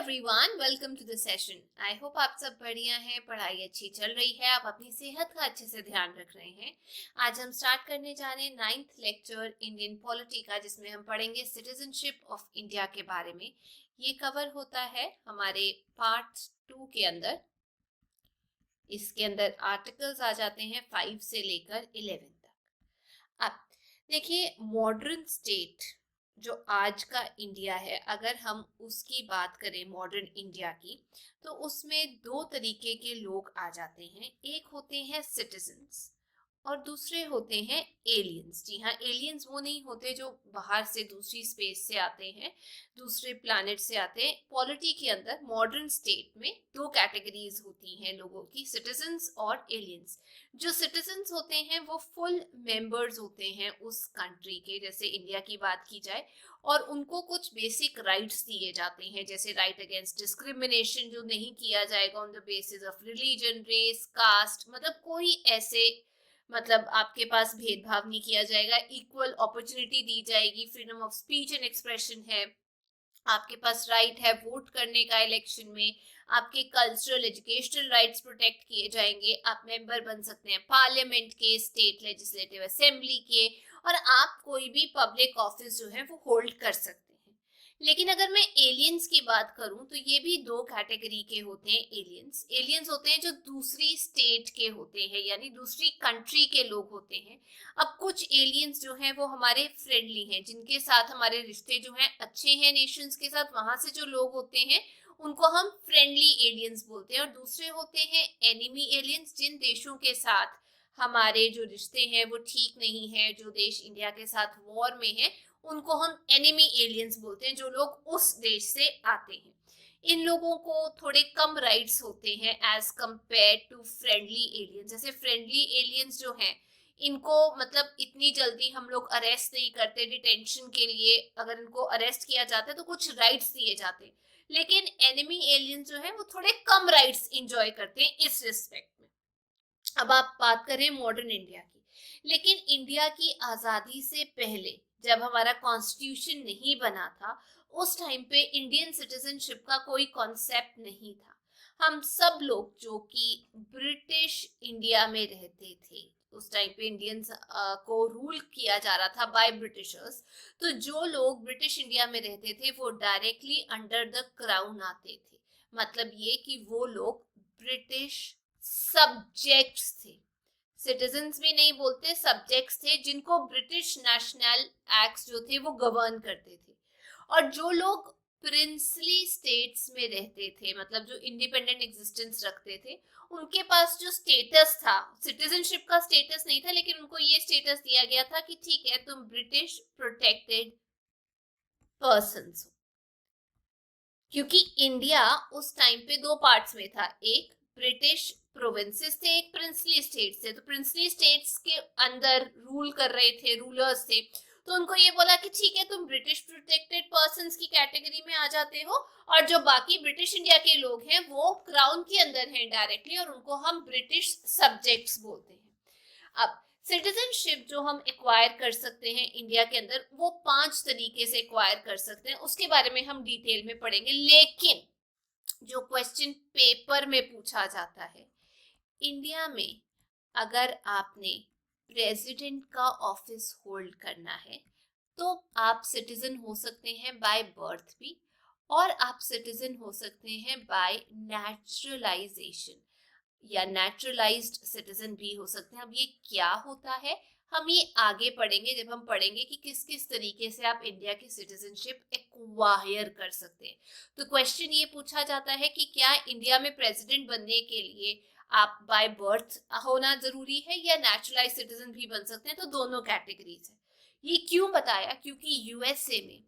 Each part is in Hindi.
Everyone, welcome to the session. I hope आप सब बढ़िया हैं, पढ़ाई अच्छी चल रही है, आप अपनी सेहत का अच्छे से ध्यान रख रहे हैं। आज हम स्टार्ट करने जा रहे हैं 9th लेक्चर इंडियन पॉलिटी का, जिसमें हम पढ़ेंगे सिटीजनशिप ऑफ इंडिया के बारे में। ये कवर होता है हमारे पार्ट 2 के अंदर। इसके अंदर आर्टिकल्स आ जाते हैं 5 से लेकर 11 तक। अब देखिए, मॉडर्न स्टेट जो आज का इंडिया है, अगर हम उसकी बात करें मॉडर्न इंडिया की, तो उसमें दो तरीके के लोग आ जाते हैं। एक होते हैं सिटीजन्स और दूसरे होते हैं एलियंस। जी हाँ, एलियंस वो नहीं होते जो बाहर से दूसरी स्पेस से आते हैं, दूसरे प्लैनेट से आते हैं। पॉलिटी के अंदर मॉडर्न स्टेट में दो कैटेगरीज होती हैं लोगों की, सिटीजन्स और एलियंस। जो सिटीजन्स होते हैं वो फुल मेंबर्स होते हैं उस कंट्री के, जैसे इंडिया की बात की जाए, और उनको कुछ बेसिक राइट्स दिए जाते हैं, जैसे राइट अगेंस्ट डिस्क्रिमिनेशन, जो नहीं किया जाएगा on the basis of religion, race, caste, मतलब कोई ऐसे आपके पास भेदभाव नहीं किया जाएगा, इक्वल अपॉर्चुनिटी दी जाएगी, freedom of speech and expression है, आपके पास राइट है वोट करने का इलेक्शन में, आपके कल्चरल एजुकेशनल राइट्स प्रोटेक्ट किए जाएंगे, आप मेंबर बन सकते हैं पार्लियामेंट के, स्टेट लेजिस्लेटिव असेंबली के, और आप कोई भी पब्लिक ऑफिस जो है वो होल्ड कर सकते हैं। लेकिन अगर मैं एलियंस की बात करूं तो ये भी दो कैटेगरी के होते हैं। एलियंस एलियंस होते हैं जो दूसरी स्टेट के होते हैं, यानी दूसरी कंट्री के लोग होते हैं। अब कुछ एलियंस जो हैं वो हमारे फ्रेंडली हैं, जिनके साथ हमारे रिश्ते जो हैं अच्छे हैं नेशंस के साथ, वहां से जो लोग होते हैं उनको हम फ्रेंडली एलियंस बोलते हैं। और दूसरे होते हैं एनिमी एलियंस, जिन देशों के साथ हमारे जो रिश्ते हैं वो ठीक नहीं है, जो देश इंडिया के साथ वॉर में है, उनको हम एनिमी एलियंस बोलते हैं, जो लोग उस देश से आते हैं। इन लोगों को थोड़े कम राइट्स होते हैं as compare to friendly aliens. जैसे फ्रेंडली एलियंस जो हैं, इनको इतनी जल्दी हम लोग अरेस्ट नहीं करते, डिटेंशन के लिए अगर इनको अरेस्ट किया जाता है तो कुछ राइट्स दिए जाते हैं। लेकिन एनिमी एलियंस जो है वो थोड़े कम राइट्स इंजॉय करते हैं इस रिस्पेक्ट में। अब आप बात करें मॉडर्न इंडिया की, लेकिन इंडिया की आजादी से पहले जब हमारा कॉन्स्टिट्यूशन नहीं बना था, उस टाइम पे इंडियन सिटीजनशिप का कोई कॉन्सेप्ट नहीं था। हम सब लोग जो कि ब्रिटिश इंडिया में रहते थे, उस टाइम पे इंडियंस को रूल किया जा रहा था बाय ब्रिटिशर्स, तो जो लोग ब्रिटिश इंडिया में रहते थे वो डायरेक्टली अंडर द क्राउन आते थे। मतलब ये कि वो लोग ब्रिटिश सब्जेक्ट्स थे, सिटीजन्स भी नहीं बोलते, सब्जेक्ट्स थे, जिनको ब्रिटिश नेशनल एक्ट्स जो थे वो गवर्न करते थे। और जो लोग प्रिंसली स्टेट्स में रहते थे, मतलब जो इंडिपेंडेंट एग्जिस्टेंस रखते थे, उनके पास जो स्टेटस था, सिटीजनशिप का स्टेटस नहीं था, लेकिन उनको ये स्टेटस दिया गया था कि ठीक है, तुम ब्रिटिश प्रोटेक्टेड पर्सन्स हो। क्योंकि इंडिया उस टाइम पे दो पार्ट्स में था, एक ब्रिटिश प्रोविंसेस थे, एक प्रिंसली स्टेट्स थे। तो प्रिंसली स्टेट्स के अंदर रूल कर रहे थे, रूलर्स थे, तो उनको ये बोला कि ठीक है, तुम ब्रिटिश प्रोटेक्टेड पर्सन्स की कैटेगरी में आ जाते हो, और जो बाकी ब्रिटिश इंडिया के लोग हैं वो क्राउन के अंदर हैं डायरेक्टली, और उनको हम ब्रिटिश सब्जेक्ट्स बोलते हैं। अब सिटीजनशिप जो हम एक्वायर कर सकते हैं इंडिया के अंदर, वो 5 तरीके से एक्वायर कर सकते हैं, उसके बारे में हम डिटेल में पढ़ेंगे। लेकिन जो क्वेश्चन पेपर में पूछा जाता है, इंडिया में अगर आपने प्रेसिडेंट का ऑफिस होल्ड करना है तो आप सिटीजन हो सकते हैं बाय बर्थ भी, और आप सिटीजन हो सकते हैं बाय नेचुरलाइजेशन, या नेचुरलाइज्ड सिटीजन भी हो सकते हैं। अब ये क्या होता है, हम ये आगे पढ़ेंगे जब हम पढ़ेंगे कि किस किस तरीके से आप इंडिया की सिटीजनशिप एक्वायर कर सकते हैं। तो क्वेश्चन ये पूछा जाता है कि क्या इंडिया में प्रेसिडेंट बनने के लिए आप बाय बर्थ होना जरूरी है या नेचुरलाइज सिटीजन भी बन सकते हैं? तो दोनों कैटेगरीज है। ये क्यों बताया? क्योंकि यूएसए में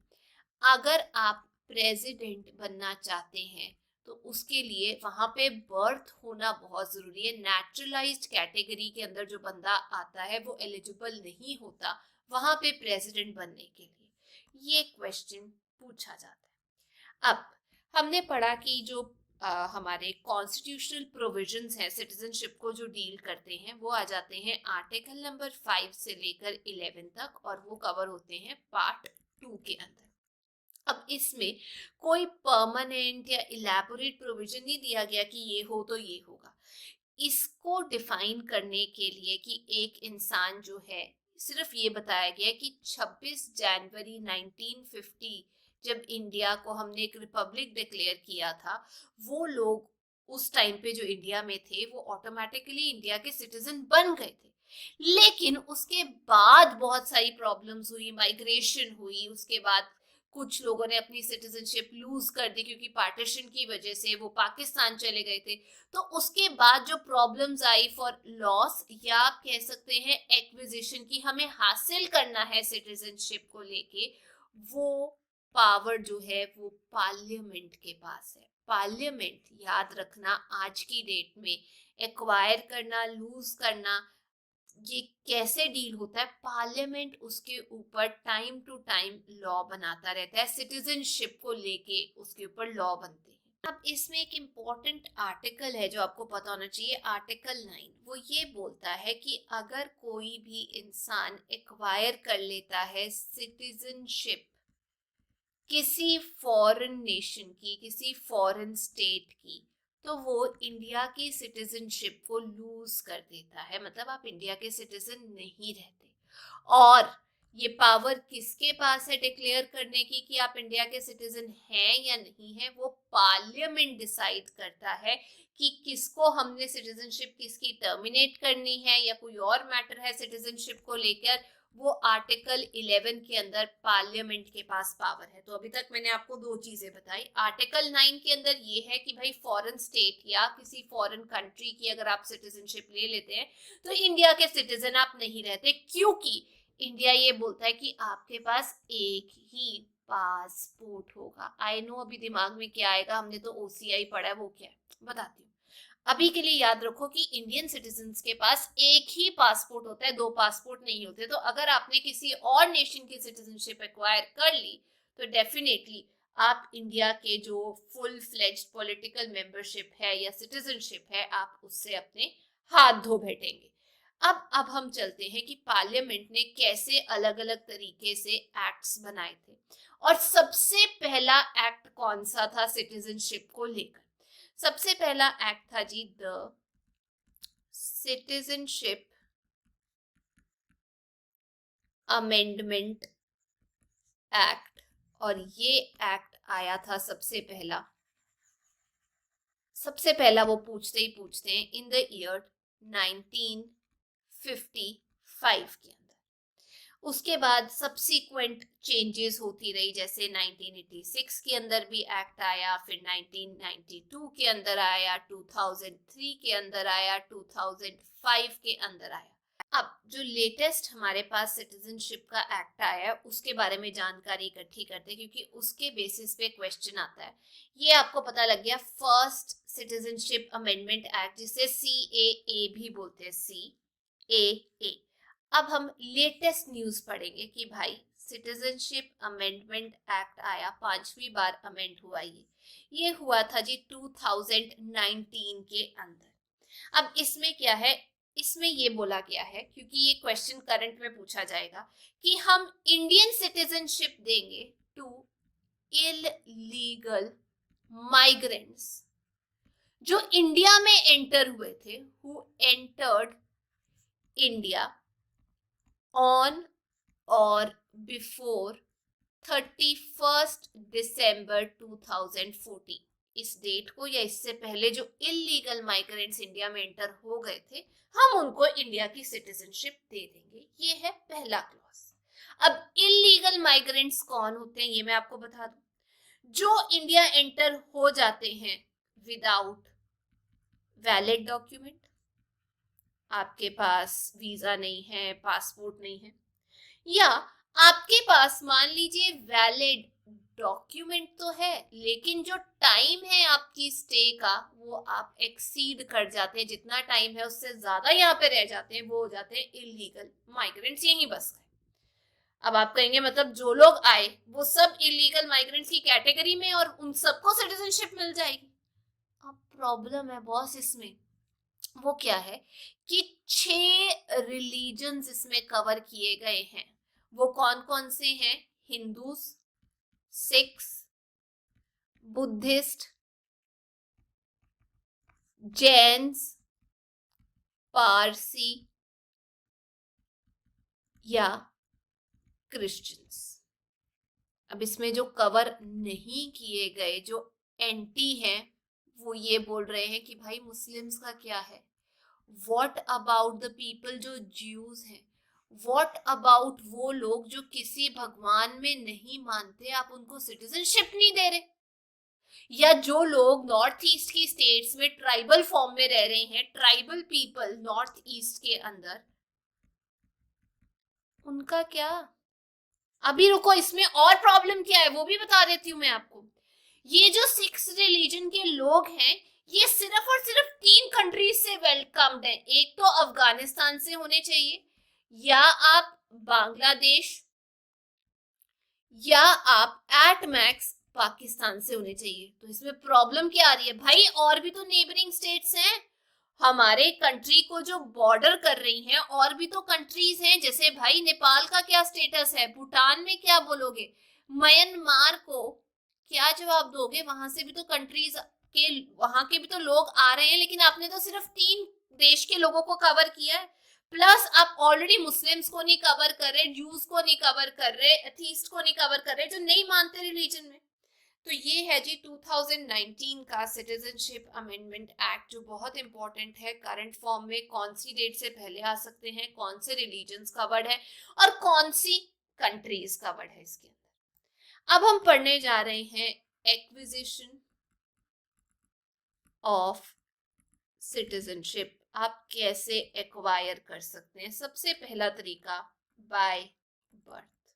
अगर आप प्रेसिडेंट बनना चाहते हैं तो उसके लिए वहां पे बर्थ होना बहुत जरूरी है। नेचुरलाइज्ड कैटेगरी के अंदर जो बंदा आता है वो एलिजिबल नहीं होता वहां पे प्रेसिडेंट बनने के लिए। ये क्वेश्चन पूछा जाता है। अब हमने पढ़ा कि जो हमारे कॉन्स्टिट्यूशनल प्रोविजंस हैं सिटीजनशिप को जो डील करते हैं, वो आ जाते हैं आर्टिकल नंबर 5 से लेकर 11 तक, और वो कवर होते हैं पार्ट 2 के अंदर। अब इसमें कोई परमानेंट या इलैबोरेट प्रोविजन नहीं दिया गया कि ये हो तो ये होगा। इसको डिफाइन करने के लिए कि एक इंसान जो है, सिर्फ ये बताया गया कि 26 जनवरी 1950 जब इंडिया को हमने एक रिपब्लिक डिक्लेयर किया था, वो लोग उस टाइम पे जो इंडिया में थे वो ऑटोमेटिकली इंडिया के सिटीजन बन गए थे। लेकिन उसके बाद बहुत सारी प्रॉब्लम्स हुई, माइग्रेशन हुई, उसके बाद कुछ लोगों ने अपनी सिटीजनशिप लूज कर दी क्योंकि पार्टीशन की वजह से वो पाकिस्तान चले गए थे। तो उसके बाद जो प्रॉब्लम्स आई फॉर लॉस, या आप कह सकते हैं एक्विजिशन की, हमें हासिल करना है सिटीजनशिप को लेके, वो पावर जो है वो पार्लियामेंट के पास है। पार्लियामेंट, याद रखना, आज की डेट में एक्वायर करना, लूज करना, ये कैसे डील होता है, पार्लियामेंट उसके ऊपर टाइम टू टाइम लॉ बनाता रहता है, सिटीजनशिप को लेके उसके ऊपर लॉ बनते हैं। अब इसमें एक इम्पॉर्टेंट आर्टिकल है जो आपको पता होना चाहिए, आर्टिकल 9। वो ये बोलता है कि अगर कोई भी इंसान एक्वायर कर लेता है सिटीजनशिप किसी फॉरेन नेशन की, किसी फॉरेन स्टेट की, तो वो इंडिया की सिटीजनशिप को लूज कर देता है, मतलब आप इंडिया के सिटीजन नहीं रहते। और ये पावर किसके पास है डिक्लेयर करने की कि आप इंडिया के सिटीजन हैं या नहीं है? वो पार्लियामेंट डिसाइड करता है कि किसको हमने सिटीजनशिप किसकी टर्मिनेट करनी है या कोई और मैटर है सिटीजनशिप को लेकर, वो आर्टिकल 11 के अंदर पार्लियामेंट के पास पावर है। तो अभी तक मैंने आपको दो चीजें बताई। आर्टिकल 9 के अंदर ये है कि भाई फॉरेन स्टेट या किसी फॉरेन कंट्री की अगर आप सिटीजनशिप ले लेते हैं तो इंडिया के सिटीजन आप नहीं रहते, क्योंकि इंडिया ये बोलता है कि आपके पास एक ही पासपोर्ट होगा। आई नो अभी दिमाग में क्या आएगा, हमने तो ओसीआई पढ़ा है, वो क्या है बताती हूँ। अभी के लिए याद रखो कि इंडियन सिटीजन्स के पास एक ही पासपोर्ट होता है, दो पासपोर्ट नहीं होते। तो अगर आपने किसी और नेशन की सिटीजनशिप एक्वायर कर ली तो डेफिनेटली आप इंडिया के जो फुल फ्लेज्ड पॉलिटिकल मेंबरशिप है या सिटीजनशिप है, आप उससे अपने हाथ धो बैठेंगे। अब हम चलते हैं कि पार्लियामेंट ने कैसे अलग अलग तरीके से एक्ट्स बनाए थे, और सबसे पहला एक्ट कौन सा था सिटीजनशिप को लेकर? सबसे पहला एक्ट था जी द सिटीजनशिप अमेंडमेंट एक्ट। और ये एक्ट आया था सबसे पहला वो पूछते हैं इन द ईयर 1955 के अंदर। उसके बाद सब्सिक्वेंट चेंजेस होती रही, जैसे 1986 के अंदर भी एक्ट आया, फिर 1992 के अंदर आया, 2003 के अंदर आया, 2005 के अंदर आया। अब जो लेटेस्ट हमारे पास सिटीजनशिप का एक्ट आया है उसके बारे में जानकारी इकट्ठी करते हैं, क्योंकि उसके बेसिस पे क्वेश्चन आता है। ये आपको पता लग गया, फर्स्ट सिटीजनशिप अमेंडमेंट एक्ट, जिसे CAA भी बोलते हैं, CAA। अब हम लेटेस्ट न्यूज पढ़ेंगे कि भाई सिटीजनशिप अमेंडमेंट एक्ट आया, 5वीं बार अमेंड हुआ। ये हुआ था जी 2019 के अंदर। अब इसमें क्या है, इसमें ये बोला गया है, क्योंकि ये क्वेश्चन करंट में पूछा जाएगा, कि हम इंडियन सिटीजनशिप देंगे टू इलीगल माइग्रेंट्स जो इंडिया में एंटर हुए थे, हु एंटर्ड इंडिया ऑन और बिफोर 31 दिसंबर 2014। इस डेट को या इससे पहले जो इलीगल माइग्रेंट्स इंडिया में एंटर हो गए थे, हम उनको इंडिया की सिटीजनशिप दे देंगे। ये है पहला क्लॉज। अब इलीगल माइग्रेंट्स कौन होते हैं ये मैं आपको बता दूं। जो इंडिया एंटर हो जाते हैं विदाउट वैलिड डॉक्यूमेंट, आपके पास वीजा नहीं है, पासपोर्ट नहीं है, या आपके पास मान लीजिए वैलिड डॉक्यूमेंट तो है लेकिन जो टाइम है आपकी स्टे का वो आप एक्सीड कर जाते हैं, जितना टाइम है उससे ज्यादा यहाँ पे रह जाते हैं, वो हो जाते हैं इलीगल माइग्रेंट्स, यहीं बस गए। अब आप कहेंगे मतलब जो लोग आए वो सब इलीगल माइग्रेंट्स की कैटेगरी में और उन सबको सिटीजनशिप मिल जाएगी? अब प्रॉब्लम है बॉस इसमें। वो क्या है कि 6 रिलीजन्स इसमें कवर किए गए हैं। वो कौन कौन से हैं? Hindus, Sikhs, Buddhist, Jains, Parsi या क्रिश्चियंस। अब इसमें जो कवर नहीं किए गए, जो एंटी हैं, वो ये बोल रहे हैं कि भाई मुस्लिम्स का क्या है, व्हाट अबाउट द पीपल जो ज्यूज हैं, व्हाट अबाउट वो लोग जो किसी भगवान में नहीं मानते, आप उनको सिटीजनशिप नहीं दे रहे, या जो लोग नॉर्थ ईस्ट की स्टेट्स में ट्राइबल फॉर्म में रह रहे हैं, ट्राइबल पीपल नॉर्थ ईस्ट के अंदर, उनका क्या। अभी रुको, इसमें और प्रॉब्लम क्या है वो भी बता देती हूँ मैं आपको। ये जो सिक्स रिलीजन के लोग हैं, ये सिर्फ और सिर्फ 3 कंट्रीज से वेलकम्ड है। एक तो अफगानिस्तान से होने चाहिए, या आप बांग्लादेश, या आप एट मैक्स पाकिस्तान से होने चाहिए। तो इसमें प्रॉब्लम क्या आ रही है भाई, और भी तो नेबरिंग स्टेट्स हैं हमारे कंट्री को जो बॉर्डर कर रही हैं, और भी तो कंट्रीज हैं। जैसे भाई नेपाल का क्या स्टेटस है, भूटान में क्या बोलोगे, म्यांमार को क्या जवाब दोगे, वहां से भी तो कंट्रीज के, वहां के भी तो लोग आ रहे हैं, लेकिन आपने तो सिर्फ 3 देश के लोगों को कवर किया है। प्लस आप ऑलरेडी मुस्लिम्स को नहीं कवर कर रहे, ज्यूज को नहीं कवर कर रहे, एथीस्ट को नहीं कवर कर रहे, जो नहीं मानते रिलीजन में। तो ये है जी 2019 का सिटीजनशिप अमेंडमेंट एक्ट, जो बहुत इंपॉर्टेंट है। करंट फॉर्म में कौन सी डेट से पहले आ सकते हैं, कौन से रिलीजन्स कवर्ड है और कौन सी कंट्रीज कवर्ड है इसके अंदर। अब हम पढ़ने जा रहे हैं एक्विजिशन ऑफ सिटीजनशिप। आप कैसे एक्वायर कर सकते हैं। सबसे पहला तरीका बाय बर्थ,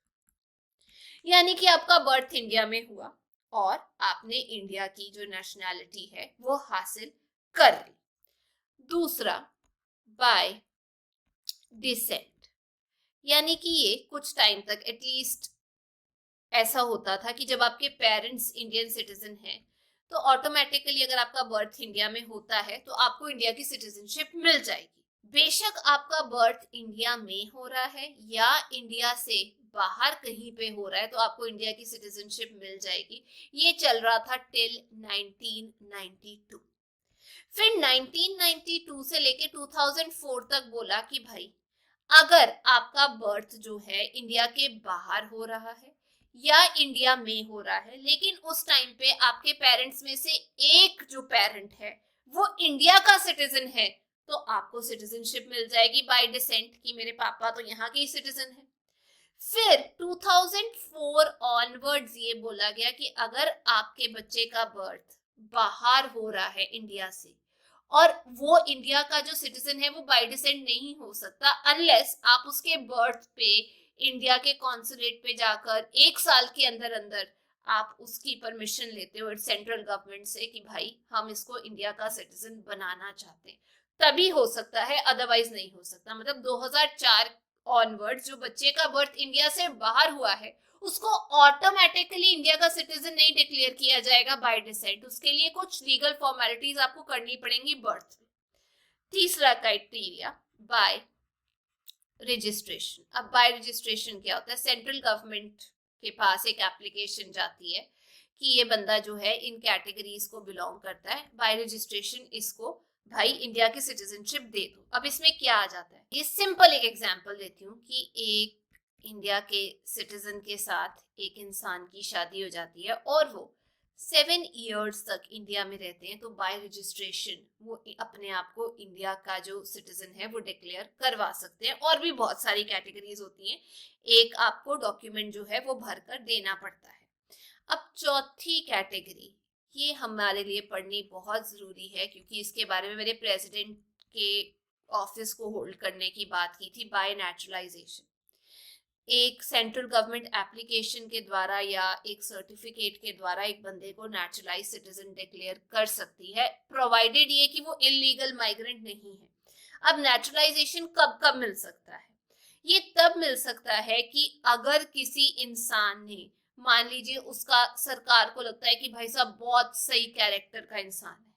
यानी कि आपका बर्थ इंडिया में हुआ और आपने इंडिया की जो नेशनैलिटी है वो हासिल कर ली। दूसरा बाय डिसेंट, यानी कि ये कुछ टाइम तक एटलीस्ट ऐसा होता था कि जब आपके पेरेंट्स इंडियन सिटीजन हैं तो ऑटोमेटिकली अगर आपका बर्थ इंडिया में होता है तो आपको इंडिया की सिटीजनशिप मिल जाएगी। बेशक आपका बर्थ इंडिया में हो रहा है या इंडिया से बाहर कहीं पे हो रहा है, तो आपको इंडिया की सिटीजनशिप मिल जाएगी। ये चल रहा था टिल 1992। फिर 1992 से लेके 2004 तक बोला कि भाई अगर आपका बर्थ जो है इंडिया के बाहर हो रहा है या इंडिया में हो रहा है, लेकिन उस टाइम पे आपके पेरेंट्स में से एक जो पेरेंट है वो इंडिया का सिटीजन है, तो आपको सिटीजनशिप मिल जाएगी बाय डिसेंट, कि मेरे पापा तो यहाँ के ही सिटीजन है। फिर 2004 ऑनवर्ड्स ये बोला गया कि अगर आपके बच्चे का बर्थ बाहर हो रहा है इंडिया से और वो इंडिया का जो सिटीजन है वो बाय डिसेंट नहीं हो सकता अनलेस आप उसके बर्थ पे इंडिया के कॉन्सुलेट पे जाकर 1 साल के अंदर अंदर आप उसकी परमिशन लेते हो सेंट्रल गवर्नमेंट से कि भाई हम इसको इंडिया का सिटीजन बनाना चाहते हैं, तभी हो सकता है, अदरवाइज नहीं हो सकता। मतलब 2004 ऑनवर्ड जो बच्चे का बर्थ इंडिया से बाहर हुआ है उसको ऑटोमेटिकली इंडिया का सिटीजन नहीं डिक्लेयर किया जाएगा बाय डिसेंट, उसके लिए कुछ लीगल फॉर्मेलिटीज आपको करनी पड़ेंगी बर्थ में। तीसरा क्राइटेरिया बाय रजिस्ट्रेशन। अब बाय रजिस्ट्रेशन क्या होता है, सेंट्रल गवर्नमेंट के पास एक एप्लीकेशन जाती है कि ये बंदा जो है इन कैटेगरीज को बिलोंग करता है, बाय रजिस्ट्रेशन इसको भाई इंडिया की सिटीजनशिप दे दो। अब इसमें क्या आ जाता है, ये सिंपल एक एग्जांपल देती हूँ कि एक इंडिया के सिटीजन के साथ एक इंसान की शादी हो जाती है और वो 7 इयर्स तक इंडिया में रहते हैं, तो बाय रजिस्ट्रेशन वो अपने आप को इंडिया का जो सिटीजन है वो डिक्लेयर करवा सकते हैं। और भी बहुत सारी कैटेगरीज होती हैं, एक आपको डॉक्यूमेंट जो है वो भर कर देना पड़ता है। अब चौथी कैटेगरी, ये हमारे लिए पढ़नी बहुत जरूरी है क्योंकि इसके बारे में मेरे प्रेसिडेंट के ऑफिस को होल्ड करने की बात की थी, बाय नेचुरलाइजेशन। एक सेंट्रल गवर्नमेंट एप्लीकेशन के द्वारा या एक सर्टिफिकेट के द्वारा एक बंदे को नेचुरलाइज सिटीजन डिक्लेयर कर सकती है, प्रोवाइडेड ये कि वो इलीगल माइग्रेंट नहीं है। अब नेचुरलाइजेशन कब कब मिल सकता है, ये तब मिल सकता है कि अगर किसी इंसान ने, मान लीजिए उसका सरकार को लगता है कि भाई साहब बहुत सही कैरेक्टर का इंसान है,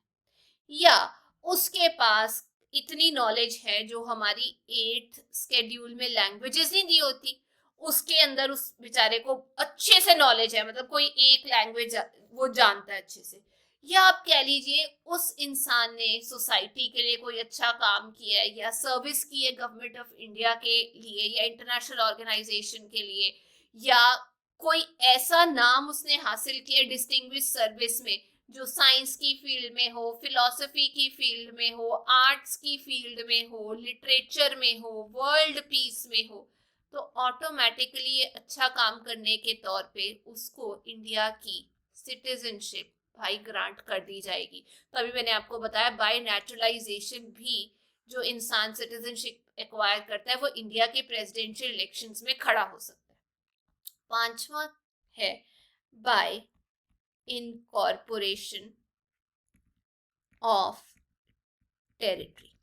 या उसके पास इतनी नॉलेज है जो हमारी 8th शेड्यूल में लैंग्वेजेस नहीं दी होती, उसके अंदर उस बेचारे को अच्छे से नॉलेज है, मतलब कोई एक लैंग्वेज वो जानता है अच्छे से, या आप कह लीजिए उस इंसान ने सोसाइटी के लिए कोई अच्छा काम किया है या सर्विस की है गवर्नमेंट ऑफ इंडिया के लिए या इंटरनेशनल ऑर्गेनाइजेशन के लिए, या कोई ऐसा नाम उसने हासिल किया डिस्टिंग्विश सर्विस में जो साइंस की फील्ड में हो, फिलॉसफी की फील्ड में हो, आर्ट्स की फील्ड में हो, लिटरेचर में हो, वर्ल्ड पीस में हो, तो ऑटोमेटिकली ये अच्छा काम करने के तौर पे उसको इंडिया की सिटीजनशिप भाई ग्रांट कर दी जाएगी। तो अभी मैंने आपको बताया बाय नेचुरलाइजेशन भी जो इंसान सिटीजनशिप एक्वायर करता है वो इंडिया के प्रेसिडेंशियल इलेक्शंस में खड़ा हो सकता है। पांचवा है बाय इनकॉर्पोरेशन ऑफ टेरिटरी।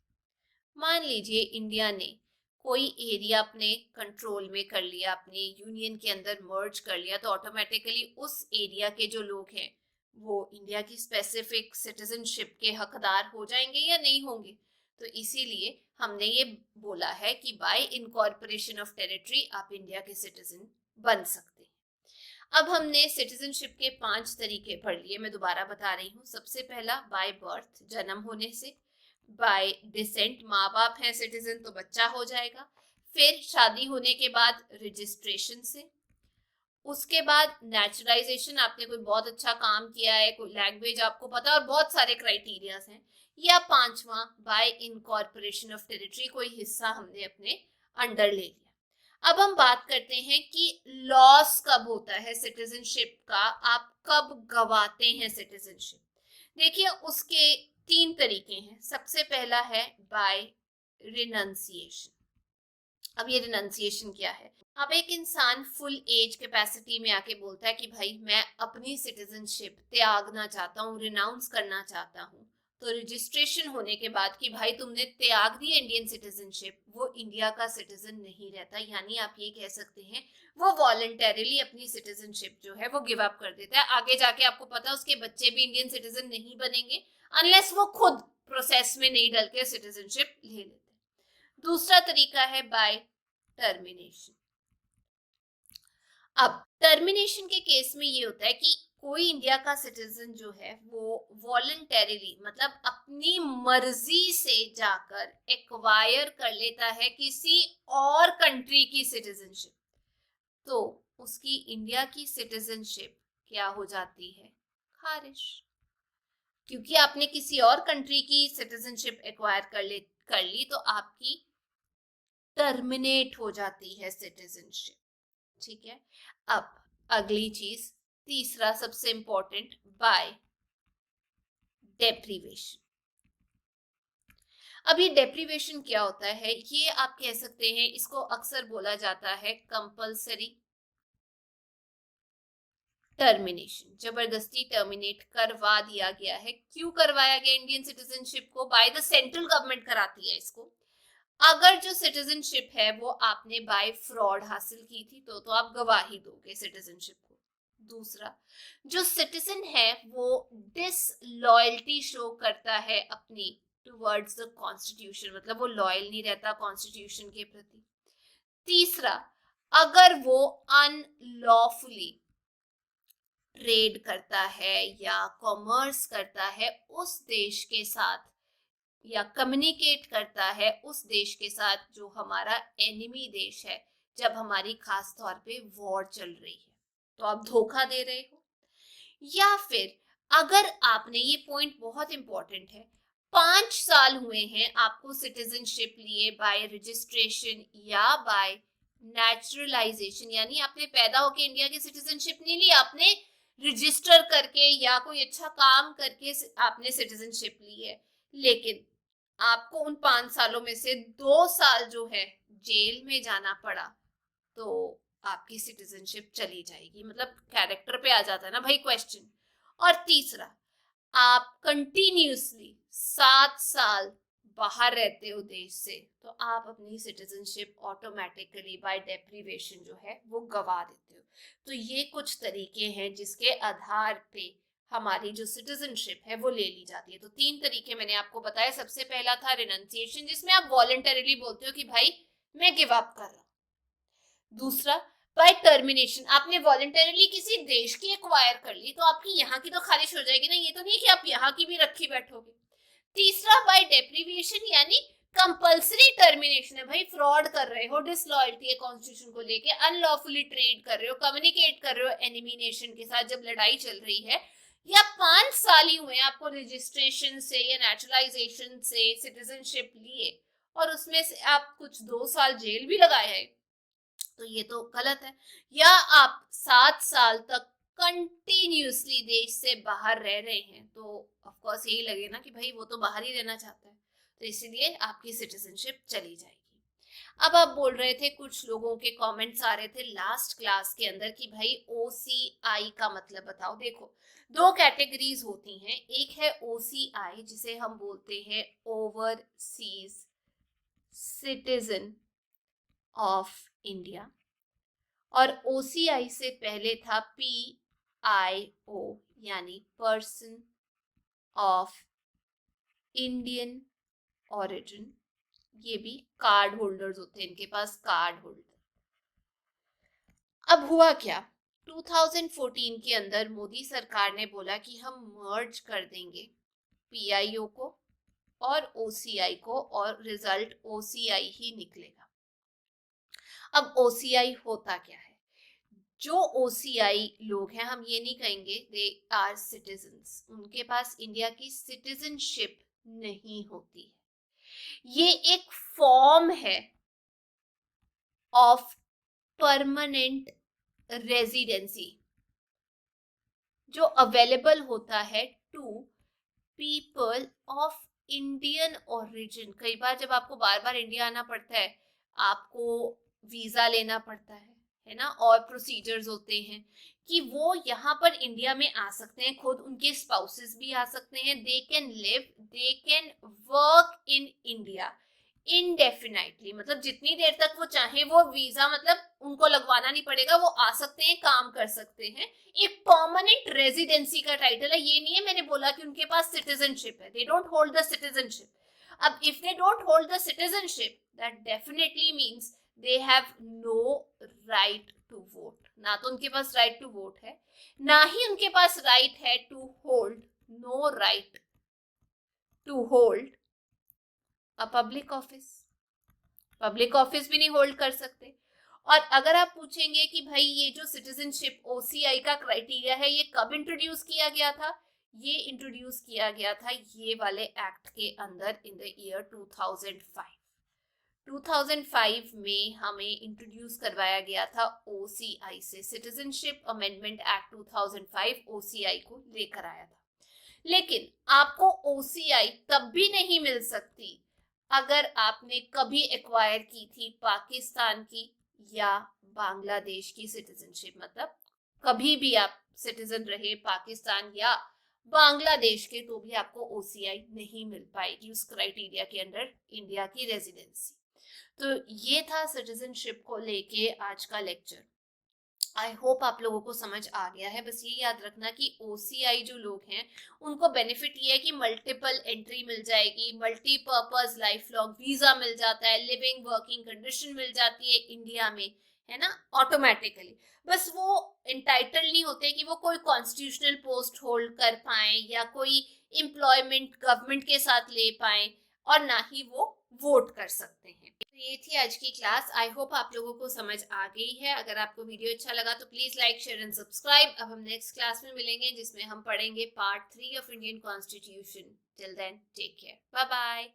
मान लीजिए इंडिया ने कोई एरिया अपने कंट्रोल में कर लिया, अपने यूनियन के अंदर मर्ज कर लिया, तो ऑटोमेटिकली उस एरिया के जो लोग हैं वो इंडिया की स्पेसिफिक सिटीजनशिप के हकदार हो जाएंगे या नहीं होंगे। तो इसीलिए हमने ये बोला है कि बाय इनकॉर्पोरेशन ऑफ टेरिटरी आप इंडिया के सिटीजन बन सकते हैं। अब हमने सिटीजनशिप के 5 तरीके पढ़ लिए, मैं दोबारा बता रही हूँ। सबसे पहला बाय बर्थ, जन्म होने से। बाय डिसेंट, माँ बाप हैं सिटीजन तो बच्चा हो जाएगा। फिर शादी होने के बाद रजिस्ट्रेशन से। उसके बाद नेचुरलाइजेशन, आपने कोई बहुत अच्छा काम किया है, कोई लैंग्वेज आपको पता है और बहुत सारे क्राइटेरियाज हैं। या पांचवा बाय इनकॉर्पोरेशन ऑफ टेरिटरी, कोई हिस्सा हमने अपने अंडर ले लिया। अब हम बात करते हैं कि लॉस कब होता है सिटीजनशिप का, आप कब गवाते हैं सिटीजनशिप। देखिए उसके 3 तरीके हैं। सबसे पहला है बाय रिनंसिएशन। अब ये रिनंसिएशन क्या है? अब एक इंसान फुल एज कैपेसिटी में आके बोलता है कि भाई मैं अपनी सिटीजनशिप त्यागना चाहता हूँ, रिनाउंस करना चाहता हूँ। तो रजिस्ट्रेशन होने के बाद कि भाई तुमने त्याग दी इंडियन सिटीजनशिप, वो इंडिया का सिटीजन नहीं रहता। यानी आप ये कह सकते हैं वो वॉलंटरीली अपनी सिटीजनशिप जो है वो गिव अप कर देता है। आगे जाके आपको पता है उसके बच्चे भी इंडियन सिटीजन नहीं बनेंगे अनलेस वो खुद प्रोसेस में नहीं डल के सिटीजनशिप ले लेते। दूसरा तरीका है बाय टर्मिनेशन। अब टर्मिनेशन के केस में ये होता है कि कोई इंडिया का सिटीजन जो है वो वॉलंटरीली, मतलब अपनी मर्जी से जाकर एक्वायर कर लेता है किसी और कंट्री की सिटीजनशिप, तो उसकी इंडिया की सिटीजनशिप क्या हो जाती है? खारिज। क्योंकि आपने किसी और कंट्री की सिटीजनशिप एक्वायर कर ली तो आपकी टर्मिनेट हो जाती है सिटीजनशिप। ठीक है। अब अगली चीज, तीसरा सबसे इंपॉर्टेंट, बाय डेप्रीवेशन। अब ये डेप्रीवेशन क्या होता है? ये आप कह सकते हैं, इसको अक्सर बोला जाता है कंपल्सरी टर्मिनेशन। जबरदस्ती टर्मिनेट करवा दिया गया है। क्यों करवाया गया? इंडियन सिटीजनशिप को बाय द सेंट्रल गवर्नमेंट कराती है इसको। अगर जो सिटीजनशिप है वो आपने बाय फ्रॉड हासिल की थी तो आप गवाही दोगे सिटीजनशिप को। दूसरा, जो सिटीजन है वो डिसलॉयल्टी शो करता है अपनी टुवर्ड्स द कॉन्स्टिट्यूशन, मतलब वो लॉयल नहीं रहता कॉन्स्टिट्यूशन के प्रति। तीसरा, अगर वो अनलॉफुली ट्रेड करता है या कॉमर्स करता है उस देश के साथ या कम्युनिकेट करता है उस देश के साथ जो हमारा एनिमी देश है, जब हमारी खास तौर पे वॉर चल रही है, तो आप धोखा दे रहे हो। या फिर अगर आपने, ये पॉइंट बहुत इंपॉर्टेंट है, 5 साल हुए हैं आपको सिटीजनशिप लिए बाय रजिस्ट्रेशन या बाय नेचुरलाइजेशन, यानी आपने पैदा होके इंडिया की सिटीजनशिप नहीं ली, आपने रजिस्टर करके या कोई अच्छा काम करके आपने सिटीजनशिप ली है, लेकिन आपको उन 5 सालों में से 2 साल जो है जेल में जाना पड़ा, तो आपकी सिटीजनशिप चली जाएगी। मतलब कैरेक्टर पे आ जाता है ना भाई क्वेश्चन। और तीसरा, आप कंटिन्यूसली 7 साल बाहर रहते हो देश से, तो आप अपनी सिटीजनशिप ऑटोमेटिकली बाय डेप्रीवेशन जो है वो गवा देते हो। तो ये कुछ तरीके हैं जिसके आधार पे हमारी जो सिटीजनशिप है वो ले ली जाती है। तो 3 तरीके मैंने आपको बताया। सबसे पहला था रिनंसिएशन, जिसमें आप वॉलंटरीली बोलते हो कि भाई मैं गिव अप कर रहा हूँ। दूसरा, बाय टर्मिनेशन, आपने वॉलंटरली किसी देश की एक्वायर कर ली तो आपकी यहाँ की तो खारिज हो जाएगी ना, ये तो नहीं कि आप यहाँ की भी रखी बैठोगे। तीसरा, बाय डेप्रीविएशन, यानी कंपल्सरी टर्मिनेशन है, भाई फ्रॉड कर रहे हो, डिसलॉयल्टी है कॉन्स्टिट्यूशन को लेके, अनलॉफुली ट्रेड कर रहे हो, कम्युनिकेट कर रहे हो एनिमी नेशन के साथ जब लड़ाई चल रही है, या 5 साल ही हुए आपको रजिस्ट्रेशन से या नेचुरलाइजेशन से सिटीजनशिप लिए और उसमें से आप कुछ 2 साल जेल भी लगाए हैं, तो ये तो गलत है। या आप 7 साल तक कंटिन्यूसली देश से बाहर रह रहे हैं, तो ऑफ कोर्स यही लगे ना कि भाई वो तो बाहर ही रहना चाहता है, तो इसीलिए आपकी सिटीजनशिप चली जाएगी। अब आप बोल रहे थे, कुछ लोगों के कमेंट्स आ रहे थे लास्ट क्लास के अंदर कि भाई OCI का मतलब बताओ। देखो, 2 कैटेगरीज होती हैं, एक है OCI जिसे हम बोलते हैं ओवरसीज सिटीजन ऑफ इंडिया, और OCI से पहले था PIO यानी पर्सन ऑफ इंडियन ओरिजिन। ये भी कार्ड होल्डर्स होते हैं, इनके पास कार्ड होल्डर। अब हुआ क्या, 2014 के अंदर मोदी सरकार ने बोला कि हम मर्ज कर देंगे PIO को और OCI को, और रिजल्ट OCI ही निकलेगा। अब OCI होता क्या है? जो OCI लोग हैं, हम ये नहीं कहेंगे दे आर सिटीजन्स, उनके पास इंडिया की सिटीजनशिप नहीं होती है। ये एक फॉर्म है ऑफ परमानेंट रेजिडेंसी जो अवेलेबल होता है to people of Indian origin. कई बार जब आपको बार बार इंडिया आना पड़ता है, आपको वीजा लेना पड़ता है ना, और प्रोसीजर्स होते हैं कि वो यहाँ पर इंडिया में आ सकते हैं, खुद उनके स्पाउसेस भी आ सकते हैं, they can live, they can work in India indefinitely, मतलब जितनी देर तक वो चाहे, वो वीजा मतलब उनको लगवाना नहीं पड़ेगा, वो आ सकते हैं, काम कर सकते हैं। एक परमानेंट रेजिडेंसी का टाइटल है, ये नहीं है मैंने बोला कि उनके पास सिटीजनशिप है, they don't hold the citizenship. अब if they don't hold the citizenship, that definitely means they have no right to vote. ना तो उनके पास राइट टू वोट है, ना ही उनके पास राइट है to hold, no right to hold a public office, पब्लिक ऑफिस भी नहीं होल्ड कर सकते। और अगर आप पूछेंगे कि भाई ये जो सिटीजनशिप OCI का क्राइटेरिया है, ये कब इंट्रोड्यूस किया गया था, ये इंट्रोड्यूस किया गया था ये वाले एक्ट के अंदर इन द ईयर 2005। 2005 में हमें इंट्रोड्यूस करवाया गया था OCI से, सिटीजनशिप अमेंडमेंट एक्ट 2005 OCI को लेकर आया था। लेकिन आपको OCI तब भी नहीं मिल सकती अगर आपने कभी एक्वायर की थी पाकिस्तान की या बांग्लादेश की सिटीजनशिप, मतलब कभी भी आप सिटीजन रहे पाकिस्तान या बांग्लादेश के, तो भी आपको OCI नहीं मिल पाएगी उस क्राइटेरिया के अंडर इंडिया की रेजिडेंसी। तो ये था सिटीजनशिप को लेके आज का लेक्चर। आई होप आप लोगों को समझ आ गया है। बस ये याद रखना कि OCI जो लोग हैं उनको बेनिफिट ये है कि मल्टीपल एंट्री मिल जाएगी, मल्टीपर्पज लाइफ लॉन्ग वीजा मिल जाता है, लिविंग वर्किंग कंडीशन मिल जाती है इंडिया में, है ना, ऑटोमेटिकली। बस वो इंटाइटल नहीं होते कि वो कोई कॉन्स्टिट्यूशनल पोस्ट होल्ड कर पाए या कोई एम्प्लॉयमेंट गवर्नमेंट के साथ ले पाए, और ना ही वो वोट कर सकते हैं। तो ये थी आज की क्लास। आई होप आप लोगों को समझ आ गई है। अगर आपको वीडियो अच्छा लगा तो please like, share and subscribe. अब हम नेक्स्ट क्लास में मिलेंगे जिसमें हम पढ़ेंगे part 3 of Indian constitution. Till then take care, bye bye.